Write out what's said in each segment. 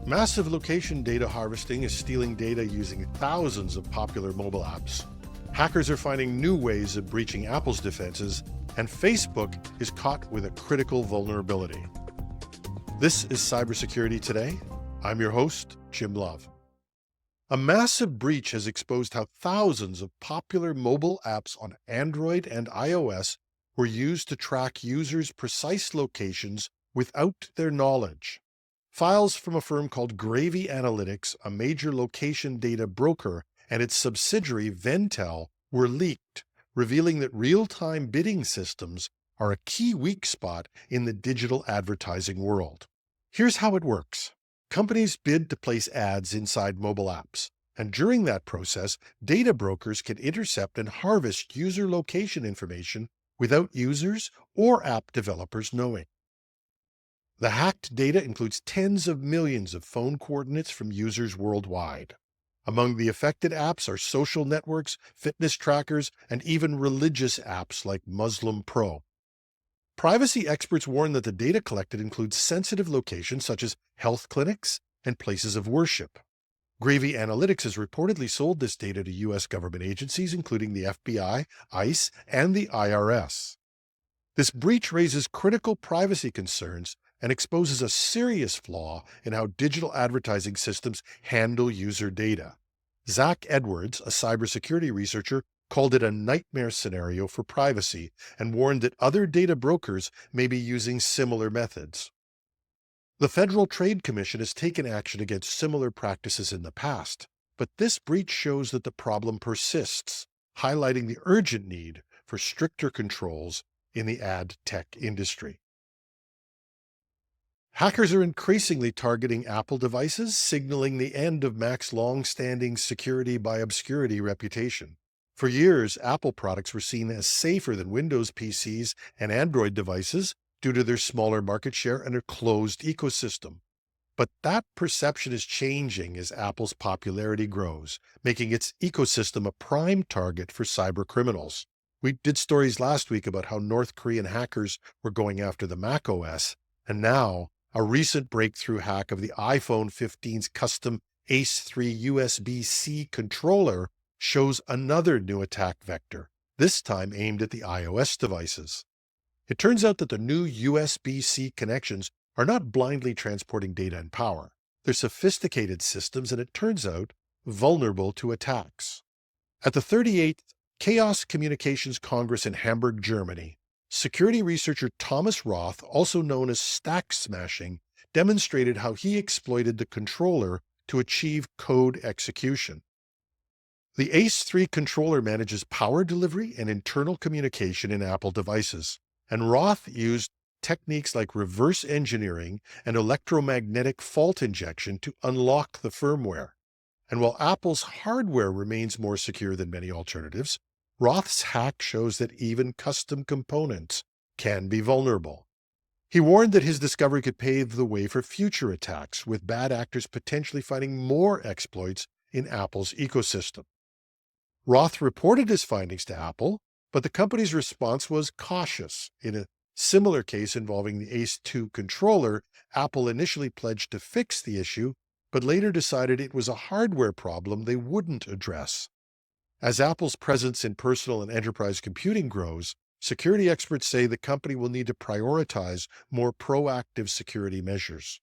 Massive location data harvesting is stealing data using thousands of popular mobile apps. Hackers are finding new ways of breaching Apple's defenses, and Facebook is caught with a critical vulnerability. This is Cybersecurity Today. I'm your host, Jim Love. A massive breach has exposed how thousands of popular mobile apps on Android and iOS were used to track users' precise locations without their knowledge. Files from a firm called Gravy Analytics, a major location data broker, and its subsidiary Ventel were leaked, revealing that real-time bidding systems are a key weak spot in the digital advertising world. Here's how it works. Companies bid to place ads inside mobile apps, and during that process, data brokers can intercept and harvest user location information without users or app developers knowing. The hacked data includes tens of millions of phone coordinates from users worldwide. Among the affected apps are social networks, fitness trackers, and even religious apps like Muslim Pro. Privacy experts warn that the data collected includes sensitive locations such as health clinics and places of worship. Gravy Analytics has reportedly sold this data to U.S. government agencies, including the FBI, ICE, and the IRS. This breach raises critical privacy concerns and exposes a serious flaw in how digital advertising systems handle user data. Zach Edwards, a cybersecurity researcher, called it a nightmare scenario for privacy and warned that other data brokers may be using similar methods. The Federal Trade Commission has taken action against similar practices in the past, but this breach shows that the problem persists, highlighting the urgent need for stricter controls in the ad tech industry. Hackers are increasingly targeting Apple devices, signaling the end of Mac's long-standing security by obscurity reputation. For years, Apple products were seen as safer than Windows PCs and Android devices due to their smaller market share and a closed ecosystem. But that perception is changing as Apple's popularity grows, making its ecosystem a prime target for cyber criminals. We did stories last week about how North Korean hackers were going after the Mac OS, and now a recent breakthrough hack of the iPhone 15's custom A3 USB-C controller shows another new attack vector, this time aimed at the iOS devices. It turns out that the new USB-C connections are not blindly transporting data and power. They're sophisticated systems, and it turns out vulnerable to attacks. At the 38th Chaos Communications Congress in Hamburg, Germany, security researcher Thomas Roth, also known as Stack Smashing, demonstrated how he exploited the controller to achieve code execution. The ACE3 controller manages power delivery and internal communication in Apple devices, and Roth used techniques like reverse engineering and electromagnetic fault injection to unlock the firmware. And while Apple's hardware remains more secure than many alternatives, Roth's hack shows that even custom components can be vulnerable. He warned that his discovery could pave the way for future attacks, with bad actors potentially finding more exploits in Apple's ecosystem. Roth reported his findings to Apple, but the company's response was cautious. In a similar case involving the ACE2 controller, Apple initially pledged to fix the issue, but later decided it was a hardware problem they wouldn't address. As Apple's presence in personal and enterprise computing grows, security experts say the company will need to prioritize more proactive security measures.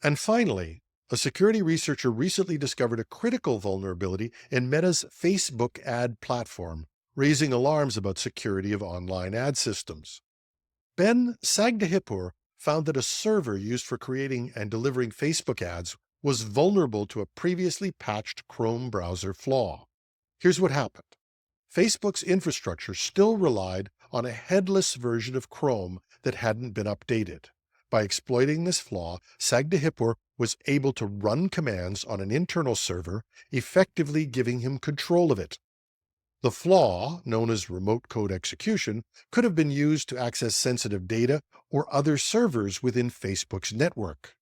And finally, a security researcher recently discovered a critical vulnerability in Meta's Facebook ad platform, raising alarms about security of online ad systems. Ben Sagdahipur found that a server used for creating and delivering Facebook ads was vulnerable to a previously patched Chrome browser flaw. Here's what happened. Facebook's infrastructure still relied on a headless version of Chrome that hadn't been updated. By exploiting this flaw, Sagdahipur was able to run commands on an internal server, effectively giving him control of it. The flaw, known as remote code execution, could have been used to access sensitive data or other servers within Facebook's network.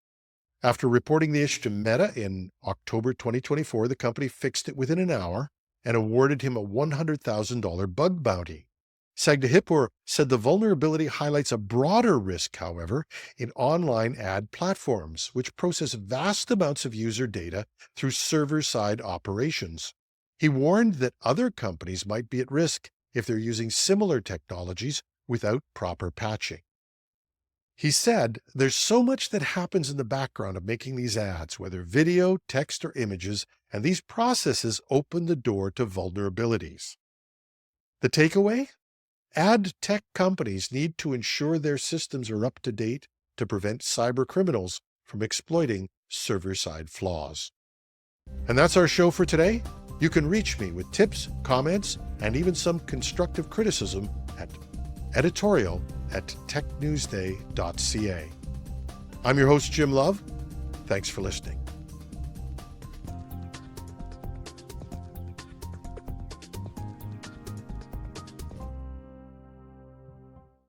After reporting the issue to Meta in October 2024, the company fixed it within an hour and awarded him a $100,000 bug bounty. Sagdahipur said the vulnerability highlights a broader risk, however, in online ad platforms, which process vast amounts of user data through server-side operations. He warned that other companies might be at risk if they're using similar technologies without proper patching. He said, there's so much that happens in the background of making these ads, whether video, text, or images, and these processes open the door to vulnerabilities. The takeaway? Ad tech companies need to ensure their systems are up to date to prevent cyber criminals from exploiting server-side flaws. And that's our show for today. You can reach me with tips, comments, and even some constructive criticism at editorial@technewsday.ca. I'm your host, Jim Love. Thanks for listening.